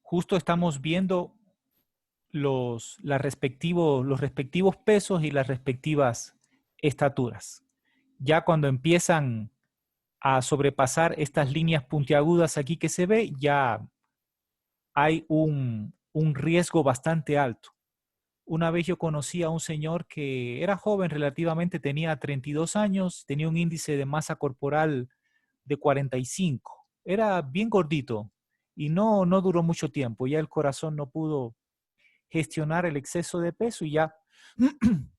justo estamos viendo los respectivos pesos y las respectivas estaturas. Ya cuando empiezan a sobrepasar estas líneas puntiagudas aquí que se ve, ya hay un riesgo bastante alto. Una vez yo conocí a un señor que era joven relativamente, tenía 32 años, tenía un índice de masa corporal de 45. Era bien gordito y no duró mucho tiempo. Ya el corazón no pudo gestionar el exceso de peso y ya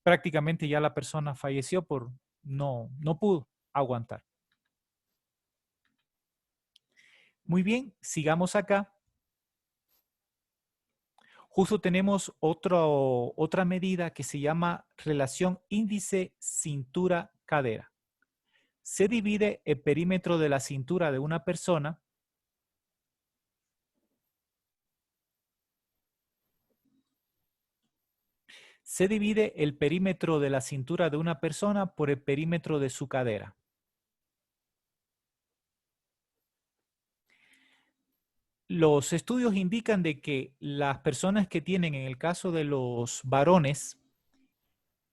prácticamente ya la persona falleció por no pudo aguantar. Muy bien, sigamos acá. Justo tenemos otra medida que se llama relación índice cintura-cadera. Se divide el perímetro de la cintura de una persona por el perímetro de su cadera. Los estudios indican de que las personas que tienen, en el caso de los varones,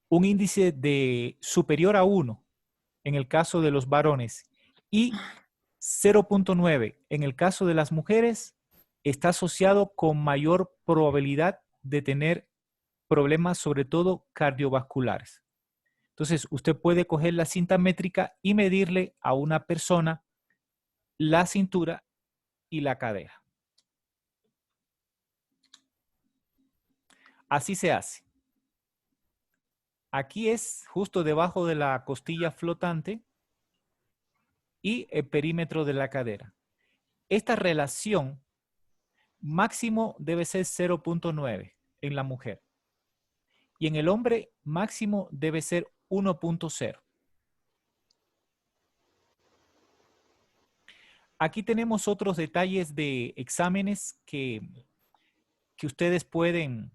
un índice de superior a 1 en el caso de los varones y 0.9 en el caso de las mujeres, está asociado con mayor probabilidad de tener problemas, sobre todo cardiovasculares. Entonces, usted puede coger la cinta métrica y medirle a una persona la cintura y la cadera. Así se hace. Aquí es justo debajo de la costilla flotante y el perímetro de la cadera. Esta relación máximo debe ser 0.9 en la mujer. Y en el hombre máximo debe ser 1.0. Aquí tenemos otros detalles de exámenes que ustedes pueden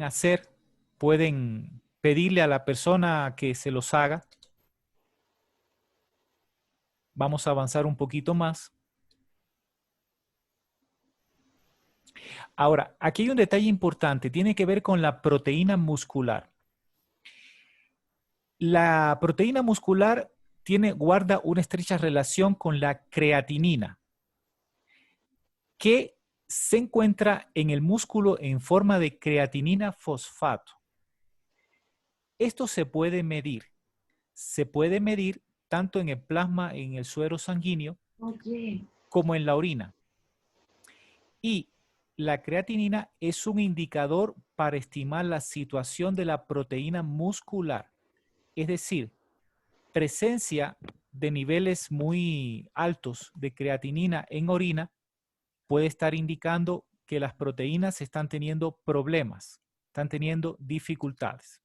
hacer. Pueden pedirle a la persona que se los haga. Vamos a avanzar un poquito más. Ahora, aquí hay un detalle importante. Tiene que ver con la proteína muscular. La proteína muscular guarda una estrecha relación con la creatinina, que se encuentra en el músculo en forma de creatinina fosfato. Esto se puede medir. Se puede medir tanto en el plasma, en el suero sanguíneo, como en la orina. Y la creatinina es un indicador para estimar la situación de la proteína muscular. Es decir, presencia de niveles muy altos de creatinina en orina puede estar indicando que las proteínas están teniendo problemas, están teniendo dificultades.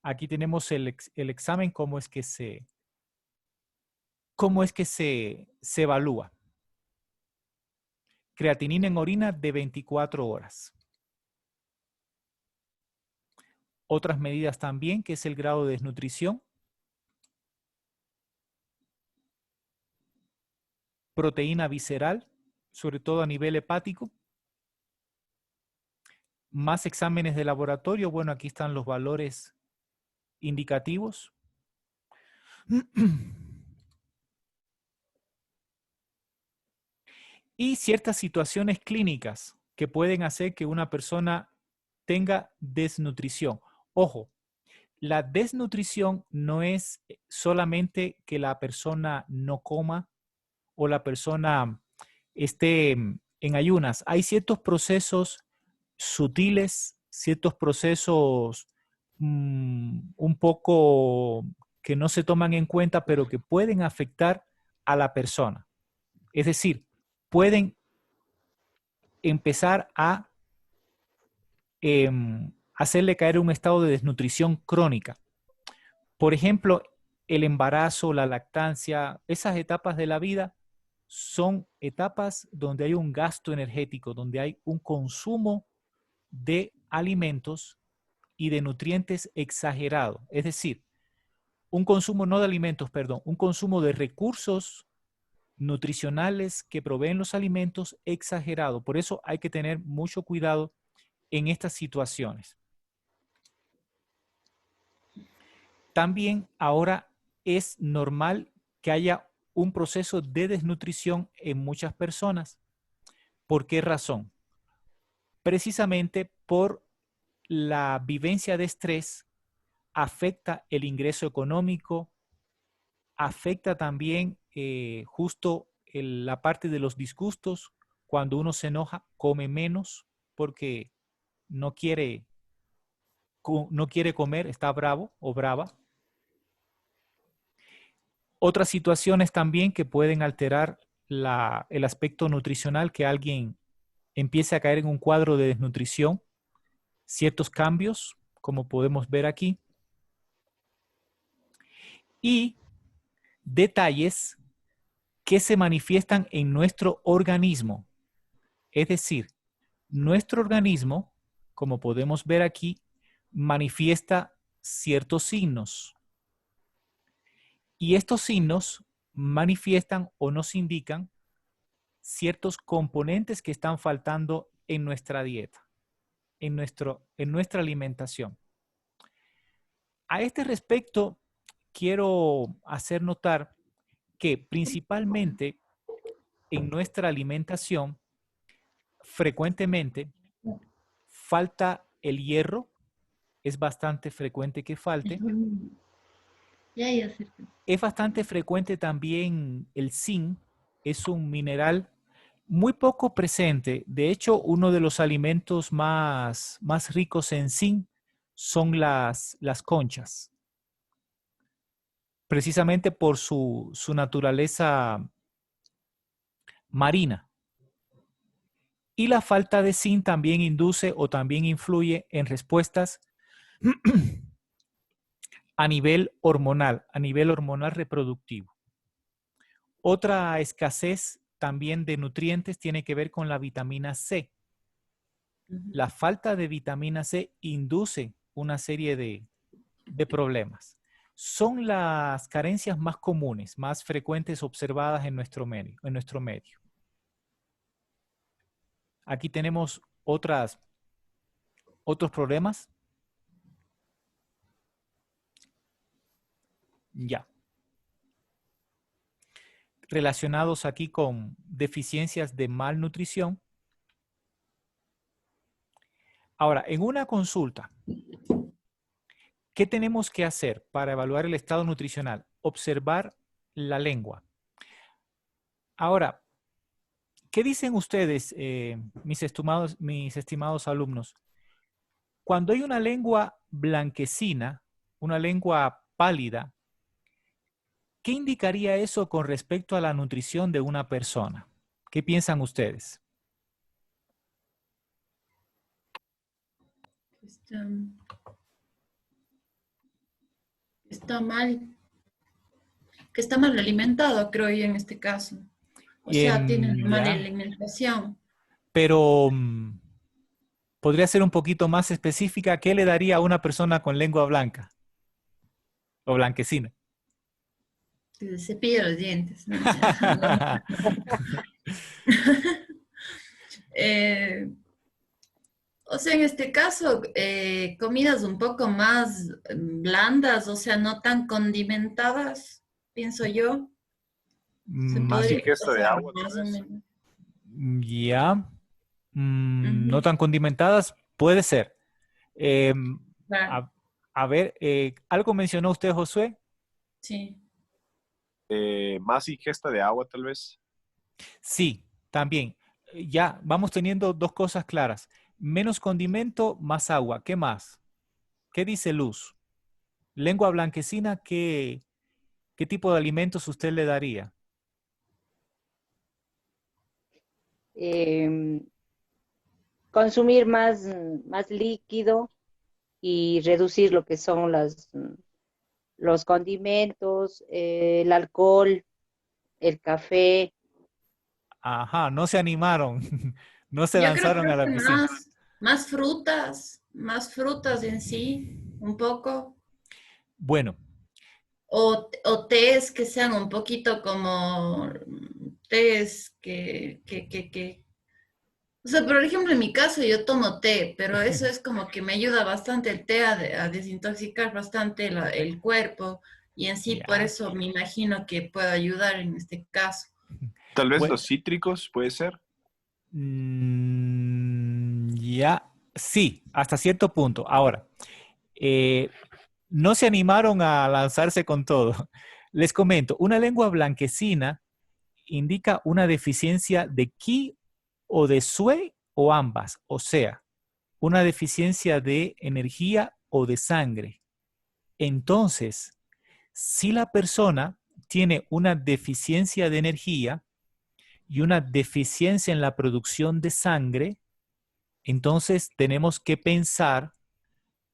Aquí tenemos el examen, cómo es que se evalúa. Creatinina en orina de 24 horas. Otras medidas también, que es el grado de desnutrición. Proteína visceral, sobre todo a nivel hepático. Más exámenes de laboratorio. Bueno, aquí están los valores indicativos. Y ciertas situaciones clínicas que pueden hacer que una persona tenga desnutrición. Ojo, la desnutrición no es solamente que la persona no coma o la persona esté en ayunas. Hay ciertos procesos sutiles, ciertos procesos un poco que no se toman en cuenta, pero que pueden afectar a la persona. Es decir, pueden empezar a hacerle caer en un estado de desnutrición crónica. Por ejemplo, el embarazo, la lactancia, esas etapas de la vida son etapas donde hay un gasto energético, donde hay un consumo de alimentos y de nutrientes exagerado. Es decir, un consumo no de alimentos, perdón, un consumo de recursos nutricionales que proveen los alimentos exagerado. Por eso hay que tener mucho cuidado en estas situaciones. También ahora es normal que haya un proceso de desnutrición en muchas personas. ¿Por qué razón? Precisamente por la vivencia de estrés afecta el ingreso económico, afecta también justo la parte de los disgustos. Cuando uno se enoja, come menos porque no quiere comer, está bravo o brava. Otras situaciones también que pueden alterar el aspecto nutricional, que alguien empiece a caer en un cuadro de desnutrición, ciertos cambios, como podemos ver aquí, y detalles que se manifiestan en nuestro organismo. Es decir, nuestro organismo, como podemos ver aquí, manifiesta ciertos signos. Y estos signos manifiestan o nos indican ciertos componentes que están faltando en nuestra dieta, en nuestra alimentación. A este respecto, quiero hacer notar que principalmente en nuestra alimentación, frecuentemente falta el hierro, es bastante frecuente que falte. Es bastante frecuente también el zinc, es un mineral muy poco presente. De hecho, uno de los alimentos más ricos en zinc son las conchas, precisamente por su naturaleza marina. Y la falta de zinc también induce o también influye en respuestas a nivel hormonal reproductivo. Otra escasez también de nutrientes tiene que ver con la vitamina C. La falta de vitamina C induce una serie de problemas. Son las carencias más comunes, más frecuentes observadas en nuestro medio. Aquí tenemos otros problemas. Ya. Relacionados aquí con deficiencias de malnutrición. Ahora, en una consulta, ¿qué tenemos que hacer para evaluar el estado nutricional? Observar la lengua. Ahora, ¿qué dicen ustedes, mis estimados alumnos? Cuando hay una lengua blanquecina, una lengua pálida, ¿qué indicaría eso con respecto a la nutrición de una persona? ¿Qué piensan ustedes? Está mal, que está mal alimentado, creo yo, en este caso. O sea, tiene una mala alimentación. Pero podría ser un poquito más específica. ¿Qué le daría a una persona con lengua blanca o blanquecina? Se cepilla los dientes. ¿No? O sea, en este caso, comidas un poco más blandas, o sea, no tan condimentadas, pienso yo. Se Más, podría ingesta de pasar agua, más tal o vez. menos. ya. No tan condimentadas, puede ser. Claro, A ver, algo mencionó usted, Josué. sí. Más ingesta de agua, tal vez. Sí, también. Ya, vamos teniendo dos cosas claras. Menos condimento, más agua. ¿Qué más? ¿Qué dice Luz? Lengua blanquecina, ¿qué tipo de alimentos usted le daría? Consumir más líquido y reducir lo que son los condimentos, el alcohol, el café. Ajá, no se animaron, no se Yo creo lanzaron a la que piscina. más frutas en sí, un poco. Bueno, O tés que sean un poquito como tés o sea, por ejemplo, en mi caso yo tomo té, pero eso es como que me ayuda bastante el té a desintoxicar bastante el cuerpo y en sí por Ya. eso me imagino que puedo ayudar en este caso. Tal vez Bueno, los cítricos, puede ser. ya, sí, hasta cierto punto. Ahora, eh, no se animaron a lanzarse con todo. Les comento, una lengua blanquecina indica una deficiencia de Qi o de Sui o ambas, o sea, una deficiencia de energía o de sangre. Entonces, si la persona tiene una deficiencia de energía y una deficiencia en la producción de sangre, entonces tenemos que pensar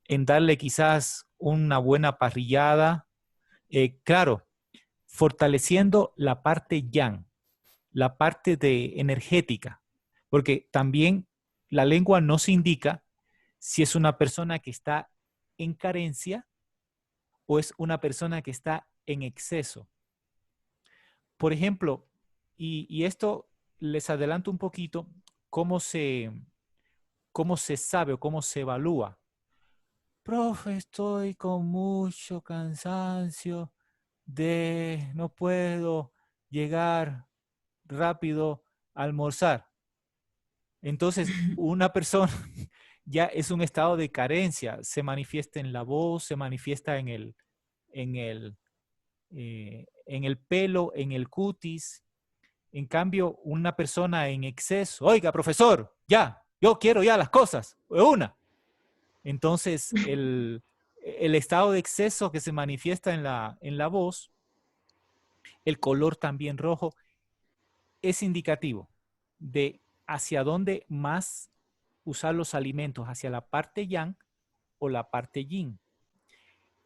en darle quizás una buena parrillada, claro, fortaleciendo la parte yang, la parte de energética, porque también la lengua nos indica si es una persona que está en carencia o es una persona que está en exceso. Por ejemplo, y esto les adelanto un poquito, cómo se, cómo se sabe o cómo se evalúa. Profe, estoy con mucho cansancio no puedo llegar rápido a almorzar. Entonces, una persona ya es un estado de carencia, se manifiesta en la voz, se manifiesta en en el pelo, en el cutis. En cambio, una persona en exceso, oiga, profesor, ya, yo quiero ya las cosas, de una. Entonces, el estado de exceso que se manifiesta en la voz, el color también rojo, es indicativo de hacia dónde más usar los alimentos, hacia la parte yang o la parte yin.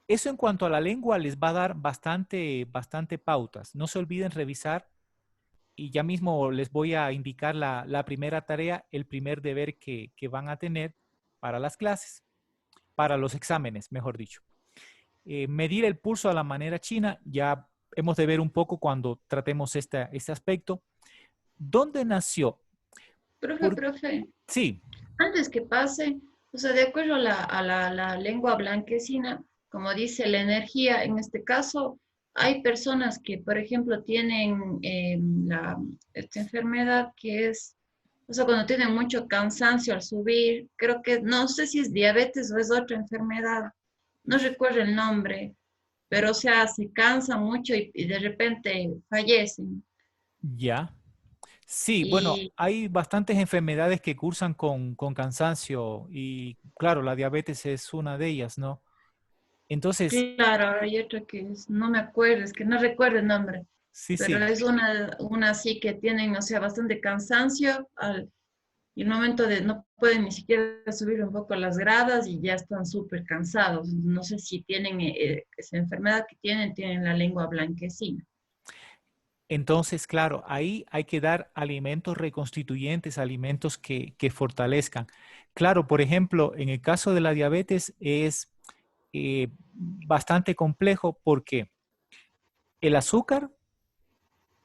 Eso en cuanto a la lengua les va a dar bastante pautas. No se olviden revisar y ya mismo les voy a indicar la primera tarea, el primer deber que van a tener para las clases, para los exámenes, mejor dicho. Medir el pulso a la manera china, ya hemos de ver un poco cuando tratemos este aspecto. ¿Dónde nació? Por, Profe, sí, antes que pase, o sea, de acuerdo a la lengua blanquecina, como dice la energía, en este caso, hay personas que, por ejemplo, tienen esta enfermedad que es, o sea, cuando tienen mucho cansancio al subir, creo que, no sé si es diabetes o es otra enfermedad, no recuerdo el nombre, pero o sea, se cansan mucho y de repente fallecen. ya. Sí, bueno, Y hay bastantes enfermedades que cursan con cansancio y claro, la diabetes es una de ellas, ¿no? Entonces, claro, hay otra no me acuerdo, es que no recuerdo el nombre, sí, pero sí. es una así que tienen, o sea, bastante cansancio y el momento de no pueden ni siquiera subir un poco las gradas y ya están súper cansados. No sé si tienen esa enfermedad que tienen la lengua blanquecina. Entonces, claro, ahí hay que dar alimentos reconstituyentes, alimentos que fortalezcan. Claro, por ejemplo, en el caso de la diabetes es bastante complejo porque el azúcar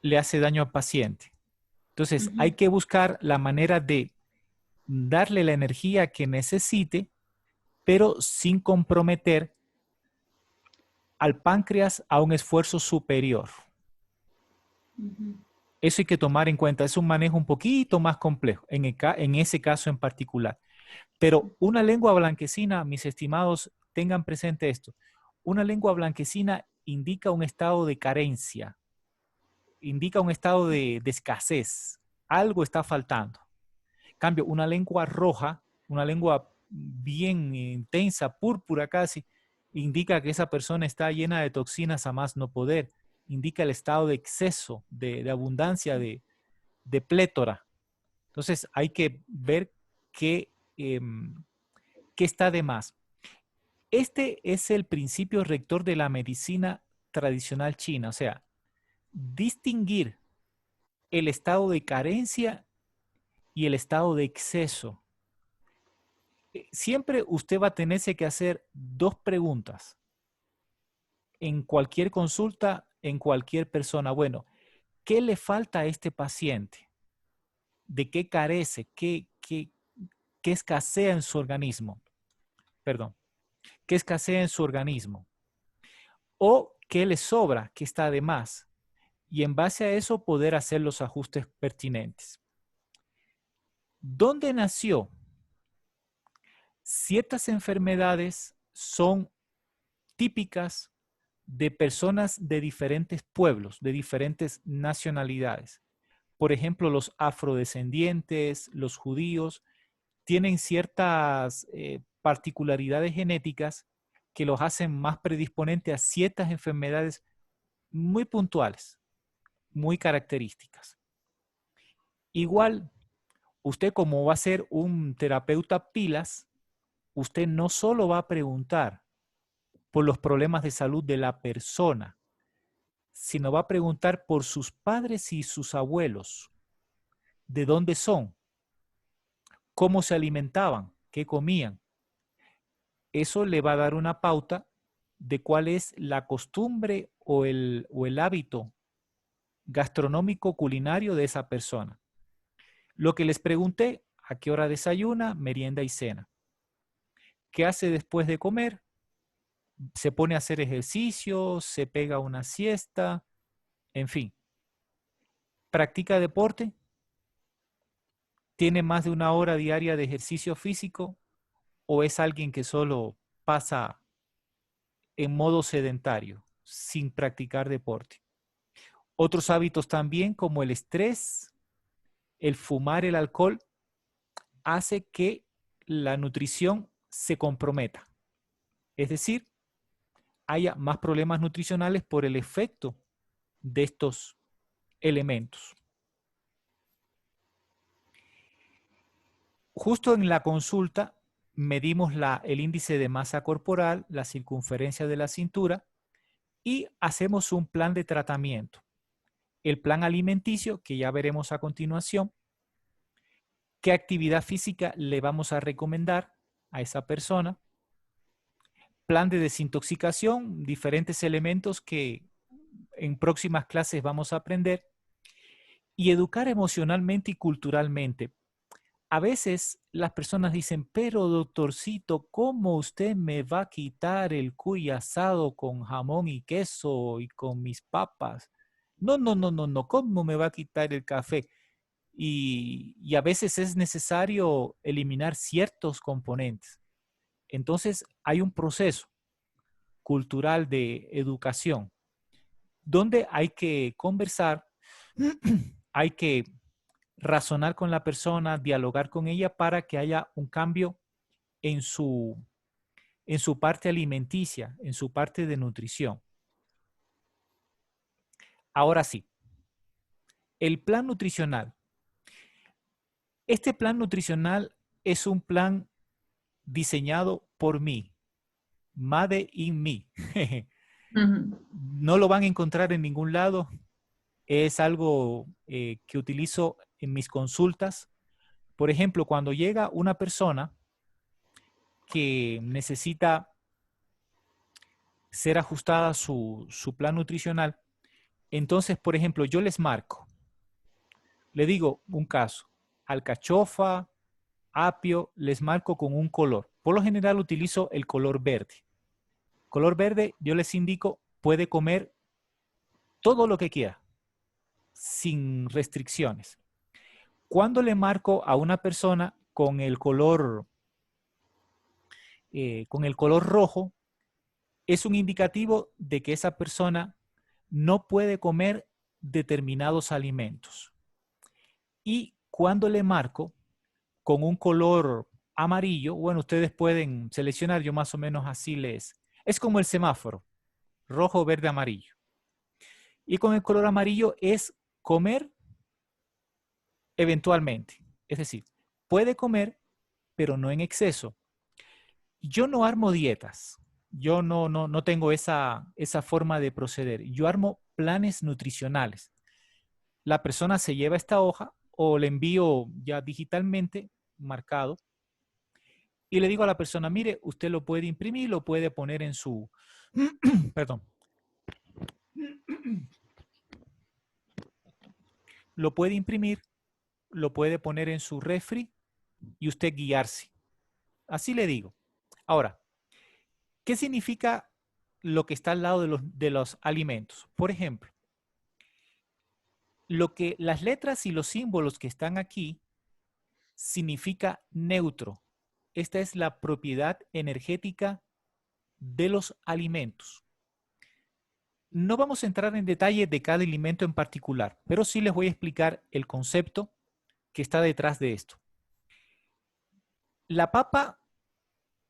le hace daño al paciente. Entonces, hay Ujú, que buscar la manera de darle la energía que necesite, pero sin comprometer al páncreas a un esfuerzo superior. ujú. Eso hay que tomar en cuenta. Es un manejo un poquito más complejo en ese caso en particular. Pero una lengua blanquecina, mis estimados, tengan presente esto. Una lengua blanquecina indica un estado de carencia, indica un estado de escasez. Algo está faltando. En cambio, una lengua roja, una lengua bien intensa, púrpura casi, indica que esa persona está llena de toxinas a más no poder. Indica el estado de exceso, de abundancia, de plétora. Entonces hay que ver qué, qué está de más. Este es el principio rector de la medicina tradicional china, o sea, distinguir el estado de carencia y el estado de exceso. Siempre usted va a tenerse que hacer dos preguntas en cualquier consulta, en cualquier persona. Bueno, ¿qué le falta a este paciente? ¿De qué carece? ¿Qué escasea en su organismo? Perdón, ¿qué escasea en su organismo? ¿O qué le sobra? ¿Qué está de más? Y en base a eso poder hacer los ajustes pertinentes. ¿Dónde nació? Ciertas enfermedades son típicas de personas de diferentes pueblos, de diferentes nacionalidades. Por ejemplo, los afrodescendientes, los judíos, tienen ciertas particularidades genéticas que los hacen más predisponentes a ciertas enfermedades muy puntuales, muy características. Igual, usted como va a ser un terapeuta pilas, usted no solo va a preguntar por los problemas de salud de la persona, sino va a preguntar por sus padres y sus abuelos, de dónde son, cómo se alimentaban, qué comían. Eso le va a dar una pauta de cuál es la costumbre o el hábito gastronómico culinario de esa persona. Lo que les pregunté, ¿a qué hora desayuna, merienda y cena? ¿Qué hace después de comer? ¿Se pone a hacer ejercicio? ¿Se pega una siesta? En fin. ¿Practica deporte? ¿Tiene más de una hora diaria de ejercicio físico? ¿O es alguien que solo pasa en modo sedentario, sin practicar deporte? Otros hábitos también, como el estrés, el fumar, el alcohol, hace que la nutrición se comprometa. Es decir, haya más problemas nutricionales por el efecto de estos elementos. Justo en la consulta medimos el índice de masa corporal, la circunferencia de la cintura y hacemos un plan de tratamiento. El plan alimenticio, que ya veremos a continuación, qué actividad física le vamos a recomendar a esa persona, plan de desintoxicación, diferentes elementos que en próximas clases vamos a aprender, y educar emocionalmente y culturalmente. A veces las personas dicen, pero doctorcito, ¿cómo usted me va a quitar el cuy asado con jamón y queso y con mis papas? No, no, no, no, no, ¿cómo me va a quitar el café? Y a veces es necesario eliminar ciertos componentes. Entonces hay un proceso cultural de educación donde hay que conversar, hay que razonar con la persona, dialogar con ella para que haya un cambio en su parte alimenticia, en su parte de nutrición. Ahora sí, el plan nutricional. Este plan nutricional es un plan diseñado por mí, Made in Me. No lo van a encontrar en ningún lado. Es algo que utilizo en mis consultas. Por ejemplo, cuando llega una persona que necesita ser ajustada su plan nutricional, entonces, por ejemplo, yo les marco. Le digo un caso, alcachofa, apio, les marco con un color. Por lo general utilizo el color verde. Color verde, yo les indico, puede comer todo lo que quiera, sin restricciones. Cuando le marco a una persona con el color rojo, es un indicativo de que esa persona no puede comer determinados alimentos. Y cuando le marco con un color amarillo, bueno, ustedes pueden seleccionar, yo más o menos así es como el semáforo, rojo, verde, amarillo. Y con el color amarillo es comer eventualmente. Es decir, puede comer, pero no en exceso. Yo no armo dietas. Yo no tengo esa forma de proceder. Yo armo planes nutricionales. La persona se lleva esta hoja o le envío ya digitalmente marcado y le digo a la persona, mire, usted lo puede imprimir, lo puede poner en su, perdón, lo puede imprimir, lo puede poner en su refri y usted guiarse. Así le digo. Ahora, ¿qué significa lo que está al lado de los alimentos? Por ejemplo, las letras y los símbolos que están aquí significa neutro. Esta es la propiedad energética de los alimentos. No vamos a entrar en detalle de cada alimento en particular, pero sí les voy a explicar el concepto que está detrás de esto. La papa,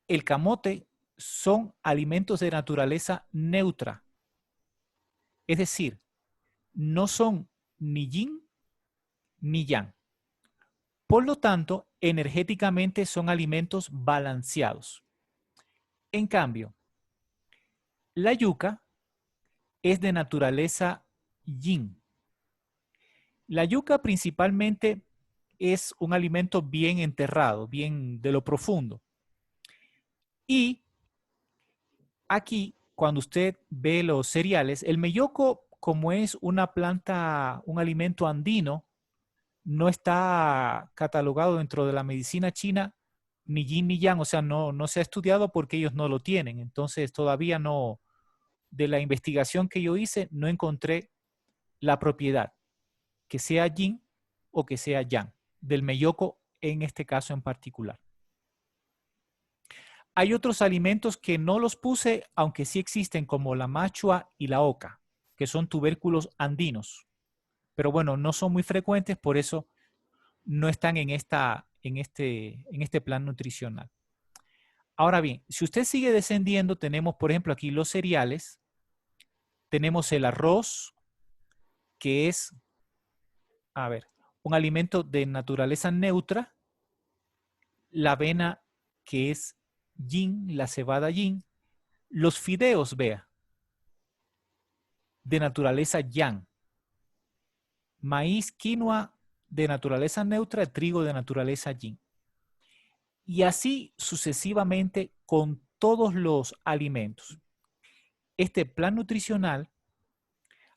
el camote, son alimentos de naturaleza neutra. Es decir, no son ni yin ni yang. Por lo tanto, energéticamente son alimentos balanceados. En cambio, la yuca es de naturaleza yin. La yuca principalmente es un alimento bien enterrado, bien de lo profundo. Y aquí, cuando usted ve los cereales, el melloco, como es una planta, un alimento andino, no está catalogado dentro de la medicina china ni yin ni yang, o sea, no se ha estudiado porque ellos no lo tienen. Entonces, todavía no, de la investigación que yo hice, no encontré la propiedad, que sea yin o que sea yang, del melloco en este caso en particular. Hay otros alimentos que no los puse, aunque sí existen, como la machua y la oca, que son tubérculos andinos. Pero bueno, no son muy frecuentes, por eso no están en este plan nutricional. Ahora bien, si usted sigue descendiendo, tenemos, por ejemplo, aquí los cereales. Tenemos el arroz, que es, un alimento de naturaleza neutra. La avena, que es yin, la cebada yin. Los fideos, vea, de naturaleza yang. Maíz, quinoa, de naturaleza neutra, trigo de naturaleza yin. Y así sucesivamente con todos los alimentos. Este plan nutricional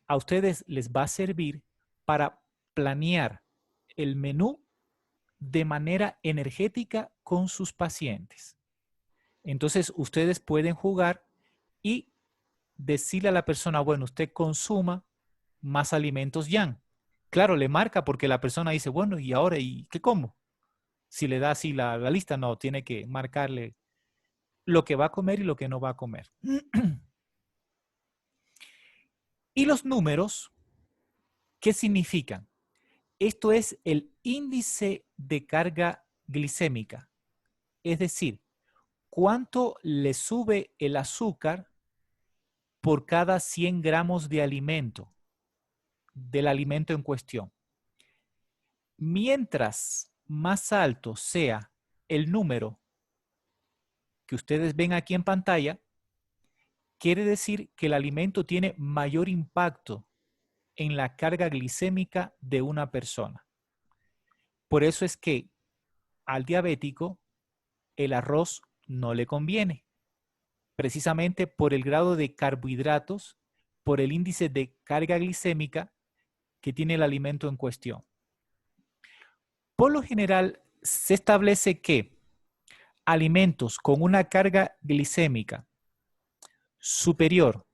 a ustedes les va a servir para planear el menú de manera energética con sus pacientes. Entonces, ustedes pueden jugar y decirle a la persona, bueno, usted consuma más alimentos yang. Claro, le marca porque la persona dice, bueno, ¿y ahora y qué como? Si le da así la lista, no, tiene que marcarle lo que va a comer y lo que no va a comer. Y los números, ¿qué significan? Esto es el índice de carga glicémica. Es decir, cuánto le sube el azúcar por cada 100 gramos de alimento, del alimento en cuestión. Mientras más alto sea el número que ustedes ven aquí en pantalla, quiere decir que el alimento tiene mayor impacto en la carga glicémica de una persona. Por eso es que al diabético el arroz no le conviene, precisamente por el grado de carbohidratos, por el índice de carga glicémica que tiene el alimento en cuestión. Por lo general, se establece que alimentos con una carga glicémica superior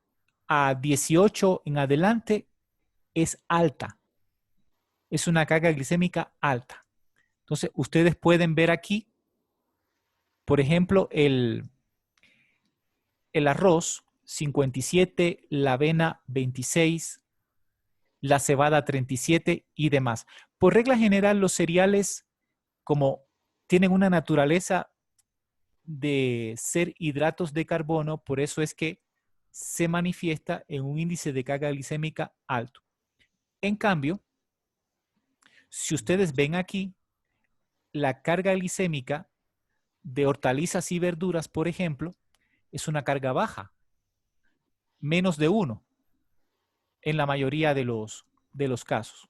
a 18 en adelante es alta. Es una carga glicémica alta. Entonces, ustedes pueden ver aquí, por ejemplo, el arroz 57, la avena 26, la cebada 37 y demás. Por regla general, los cereales, como tienen una naturaleza de ser hidratos de carbono, por eso es que se manifiesta en un índice de carga glicémica alto. En cambio, si ustedes ven aquí, la carga glicémica de hortalizas y verduras, por ejemplo, es una carga baja, menos de 1 en la mayoría de los casos.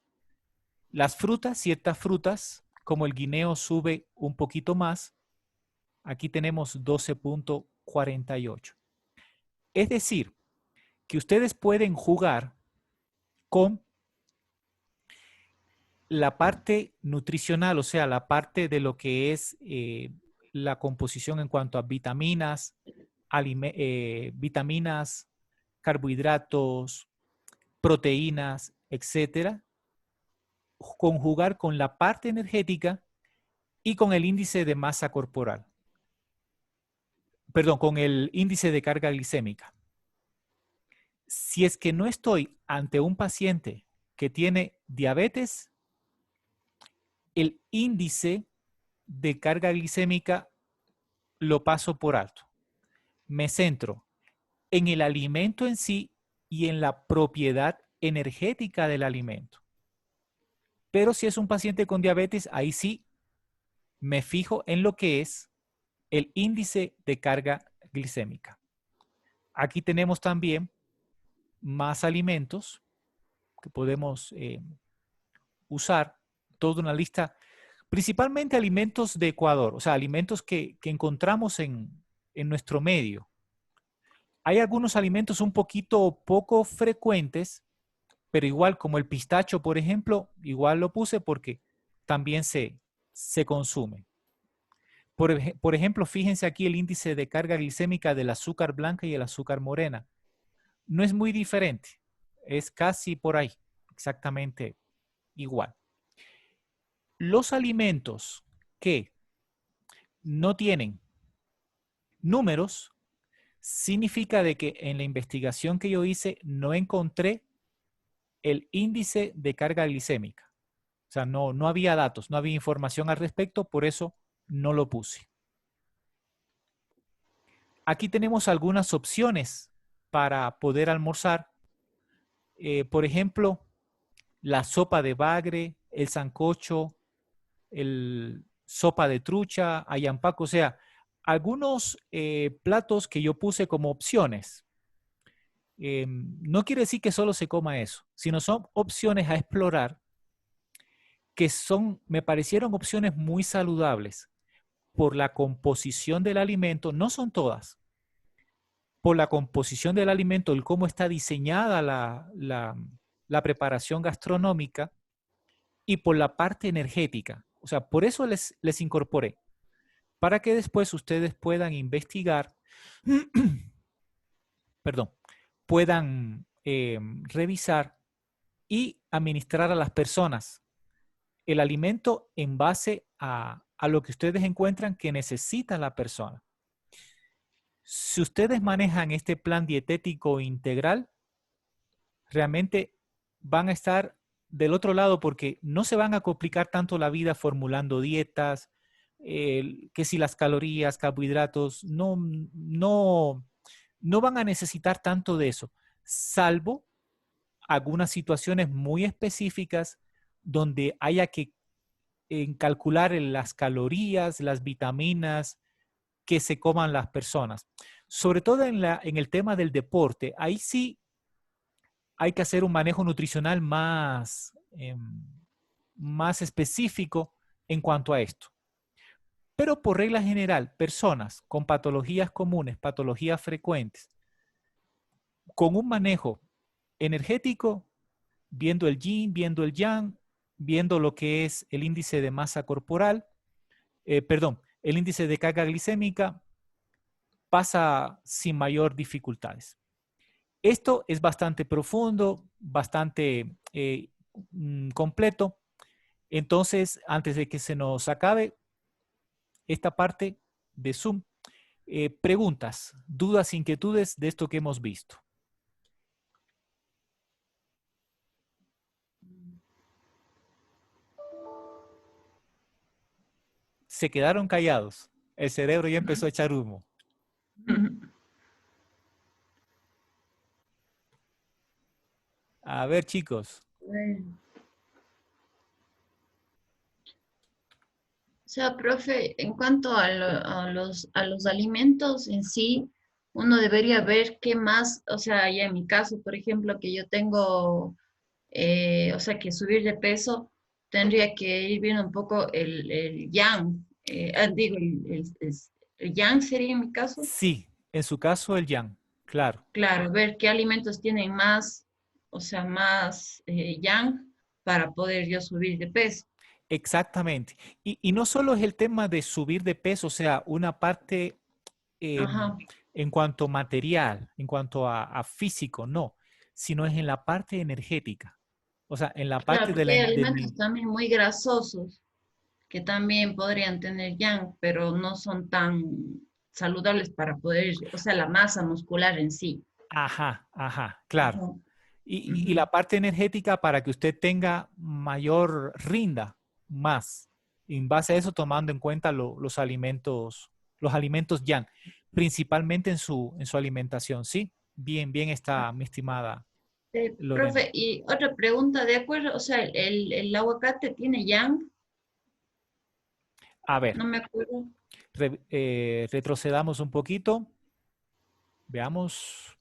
Las frutas, ciertas frutas, como el guineo, sube un poquito más. Aquí tenemos 12.48. Es decir, que ustedes pueden jugar con la parte nutricional, o sea, la parte de lo que es la composición en cuanto a vitaminas, vitaminas, carbohidratos, proteínas, etcétera, conjugar con la parte energética y con el índice de masa corporal. Perdón, con el índice de carga glicémica. Si es que no estoy ante un paciente que tiene diabetes, el índice de carga glicémica lo paso por alto. Me centro en el alimento en sí y en la propiedad energética del alimento. Pero si es un paciente con diabetes, ahí sí me fijo en lo que es el índice de carga glicémica. Aquí tenemos también más alimentos que podemos usar, toda una lista, principalmente alimentos de Ecuador, o sea, alimentos que encontramos en nuestro medio. Hay algunos alimentos un poquito poco frecuentes, pero igual como el pistacho, por ejemplo, igual lo puse porque también se consume. Por ejemplo, fíjense aquí el índice de carga glicémica del azúcar blanca y el azúcar morena. No es muy diferente, es casi por ahí, exactamente igual. Los alimentos que no tienen números significa de que en la investigación que yo hice no encontré el índice de carga glicémica. O sea, no había datos, no había información al respecto, por eso no lo puse. Aquí tenemos algunas opciones para poder almorzar. Por ejemplo, la sopa de bagre, el sancocho, el sopa de trucha, ayampaco, o sea, algunos platos que yo puse como opciones. No quiere decir que solo se coma eso, sino son opciones a explorar que me parecieron opciones muy saludables por la composición del alimento, no son todas, por la composición del alimento, el cómo está diseñada la preparación gastronómica y por la parte energética. O sea, por eso les incorporé, para que después ustedes puedan investigar, perdón, puedan revisar y administrar a las personas el alimento en base a lo que ustedes encuentran que necesita la persona. Si ustedes manejan este plan dietético integral, realmente van a estar del otro lado porque no se van a complicar tanto la vida formulando dietas, que si las calorías, carbohidratos, no van a necesitar tanto de eso, salvo algunas situaciones muy específicas donde haya que calcular las calorías, las vitaminas que se coman las personas. Sobre todo en el tema del deporte, ahí sí hay que hacer un manejo nutricional más específico en cuanto a esto. Pero por regla general, personas con patologías comunes, patologías frecuentes, con un manejo energético, viendo el yin, viendo el yang, viendo lo que es el índice de masa corporal, el índice de carga glicémica, pasa sin mayor dificultades. Esto es bastante profundo, bastante completo. Entonces, antes de que se nos acabe esta parte de Zoom, preguntas, dudas, inquietudes de esto que hemos visto. Se quedaron callados. El cerebro ya empezó a echar humo. A ver, chicos. Bueno. O sea, profe, en cuanto a los alimentos en sí, uno debería ver qué más, o sea, ya en mi caso, por ejemplo, que yo tengo, o sea, que subir de peso, tendría que ir viendo un poco el yang, digo, el yang sería en mi caso. Sí, en su caso el yang, claro. Claro, ver qué alimentos tienen más, o sea, más yang para poder yo subir de peso. Exactamente. Y no solo es el tema de subir de peso, o sea, una parte Ajá. en cuanto material, en cuanto a físico, no, sino es en la parte energética. O sea, en la Claro, parte de porque la, hay en- alimentos del, también muy grasosos que también podrían tener yang, pero no son tan saludables para poder, o sea, la masa muscular en sí. ajá, claro. Ajá. Y Ujú. la parte energética para que usted tenga mayor rinda, más. Y en base a eso, tomando en cuenta los alimentos yang, principalmente en su alimentación. Sí, bien está, mi estimada Lorena. Profe, y otra pregunta, ¿de acuerdo? O sea, el aguacate tiene yang, A ver, no me acuerdo. retrocedamos un poquito. Veamos.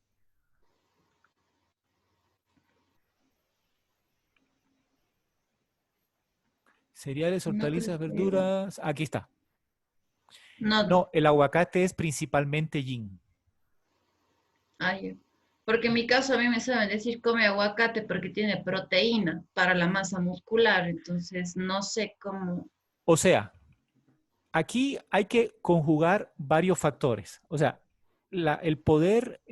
Cereales, No creo hortalizas, que... verduras. Aquí está. No, No, el aguacate es principalmente yin. ay, porque en mi caso a mí me saben decir come aguacate porque tiene proteína para la masa muscular, entonces no sé cómo. O sea, aquí hay que conjugar varios factores. O sea, el poder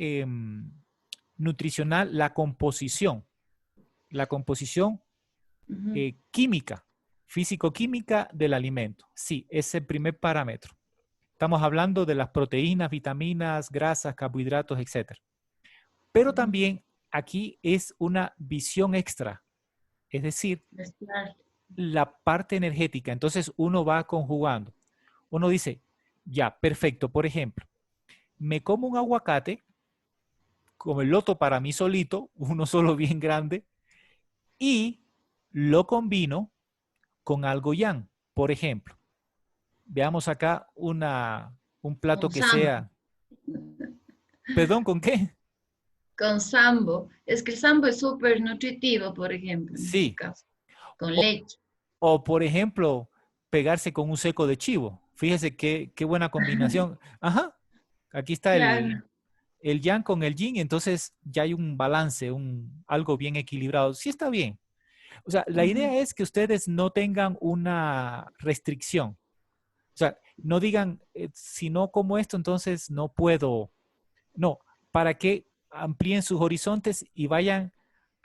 nutricional, la composición Ujú, química, físico-química del alimento. Sí, es el primer parámetro. Estamos hablando de las proteínas, vitaminas, grasas, carbohidratos, etcétera. Pero ujú, también aquí es una visión extra, es decir, mezclar. la parte energética. Entonces uno va conjugando. Uno dice, ya, perfecto. Por ejemplo, me como un aguacate, como el loto para mí solito, uno solo bien grande, y lo combino con algo yang. Por ejemplo, veamos acá un plato Con que sambo, sea, perdón, ¿con qué? con sambo. Es que el sambo es súper nutritivo, por ejemplo, en este Sí. caso, con O, leche. o, por ejemplo, pegarse con un seco de chivo. Fíjese qué buena combinación. Ajá, aquí está Claro. el yang con el yin, entonces ya hay un balance, algo bien equilibrado. Sí está bien. O sea, la Ujú, idea es que ustedes no tengan una restricción. O sea, no digan, si no como esto, entonces no puedo. No, para que amplíen sus horizontes y vayan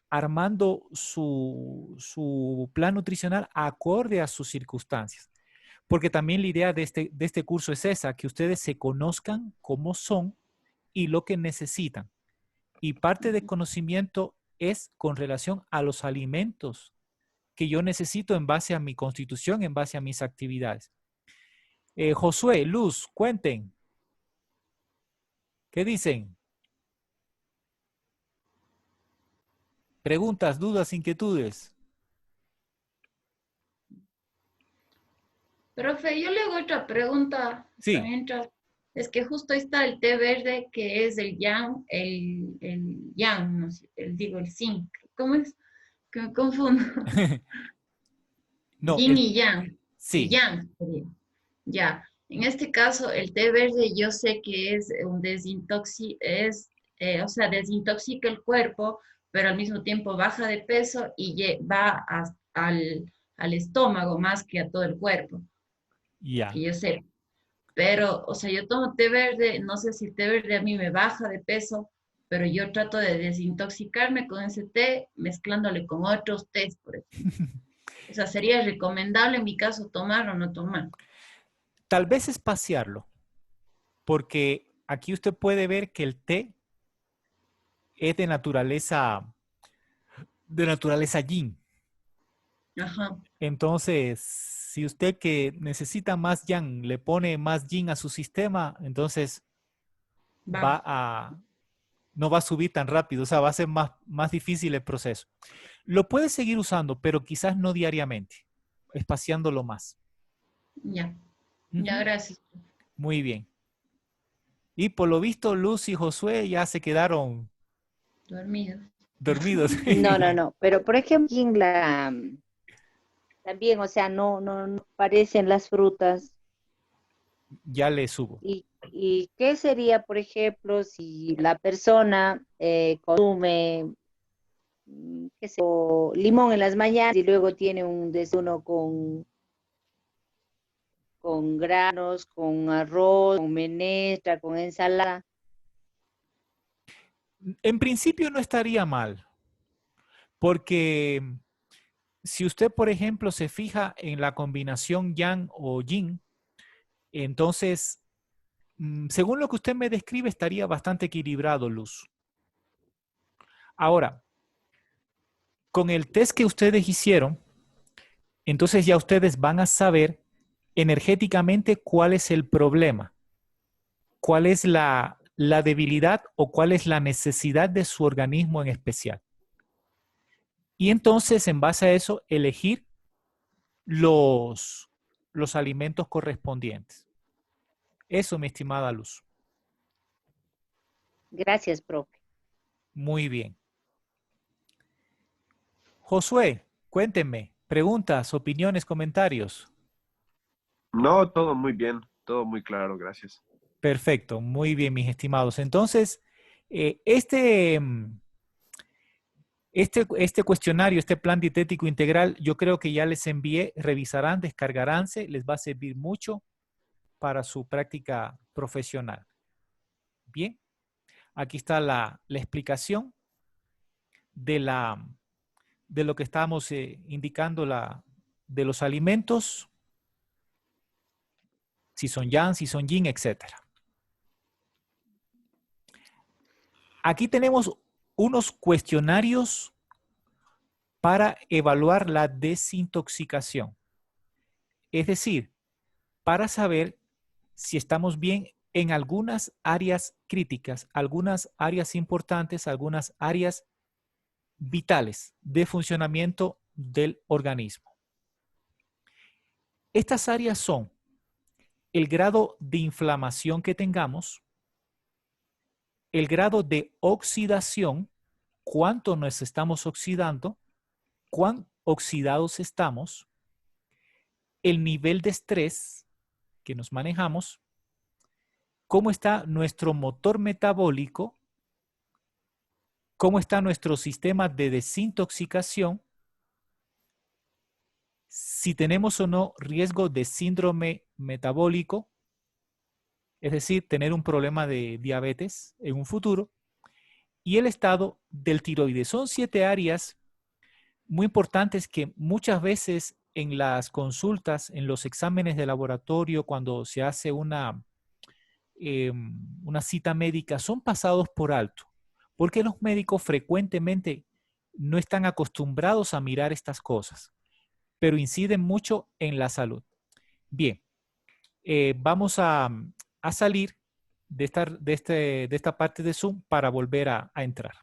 armando su plan nutricional acorde a sus circunstancias. Porque también la idea de este curso es esa, que ustedes se conozcan cómo son y lo que necesitan. Y parte de ujú. conocimiento es con relación a los alimentos que yo necesito en base a mi constitución, en base a mis actividades. Josué, Luz, cuenten, ¿qué dicen? Preguntas, dudas, inquietudes. Profe, yo le hago otra pregunta Sí, mientras. Es que justo ahí está el té verde que es el yang, el yang, no sé, digo el zinc. ¿Cómo es? Que me confundo. no, Yin y yang. Y sí, yang sería. Ya. En este caso, el té verde yo sé que es un o sea, desintoxica el cuerpo, pero al mismo tiempo baja de peso y va al estómago más que a todo el cuerpo, ya. que yo sé. Pero, o sea, yo tomo té verde, no sé si el té verde a mí me baja de peso, pero yo trato de desintoxicarme con ese té mezclándole con otros tés, por ejemplo. O sea, sería recomendable en mi caso tomar o no tomar. Tal vez espaciarlo, porque aquí usted puede ver que el té es de naturaleza yin. Ajá, Entonces, si usted que necesita más yang le pone más yin a su sistema, entonces va baja. a, no va a subir tan rápido, o sea, va a ser más difícil el proceso. Lo puede seguir usando, pero quizás no diariamente, espaciándolo más. Ya, ya, Ujú. gracias. Muy bien. Y por lo visto, Luz y Josué ya se quedaron Dormido. dormidos. No, no, no. Pero por ejemplo, aquí en también, o sea, no aparecen las frutas. Ya le subo. Y qué sería, por ejemplo, si la persona consume qué sé yo, limón en las mañanas y luego tiene un desayuno con granos, con arroz, con menestra, con ensalada. En principio no estaría mal, porque si usted, por ejemplo, se fija en la combinación yang o yin, entonces, según lo que usted me describe, estaría bastante equilibrado, Luz. Ahora, con el test que ustedes hicieron, entonces ya ustedes van a saber energéticamente cuál es el problema, cuál es la debilidad o cuál es la necesidad de su organismo en especial. Y entonces, en base a eso, elegir los alimentos correspondientes. Eso, mi estimada Luz. Gracias, profe. Muy bien. Josué, cuéntenme, preguntas, opiniones, comentarios. No, todo muy bien, todo muy claro, gracias. Perfecto, muy bien, mis estimados. Entonces, este cuestionario, este plan dietético integral, yo creo que ya les envié, revisarán, descargaránse, les va a servir mucho para su práctica profesional. Bien, aquí está la explicación de lo que estábamos indicando, de los alimentos, si son yang, si son yin, etc. Aquí tenemos unos cuestionarios para evaluar la desintoxicación. Es decir, para saber si estamos bien en algunas áreas críticas, algunas áreas importantes, algunas áreas vitales de funcionamiento del organismo. Estas áreas son el grado de inflamación que tengamos, el grado de oxidación, cuánto nos estamos oxidando, cuán oxidados estamos, el nivel de estrés que nos manejamos, cómo está nuestro motor metabólico, cómo está nuestro sistema de desintoxicación, si tenemos o no riesgo de síndrome metabólico, es decir, tener un problema de diabetes en un futuro, y el estado del tiroides. Son 7 áreas muy importantes que muchas veces en las consultas, en los exámenes de laboratorio, cuando se hace una cita médica, son pasados por alto, porque los médicos frecuentemente no están acostumbrados a mirar estas cosas, pero inciden mucho en la salud. Bien, vamos a salir de esta parte de Zoom para volver a entrar.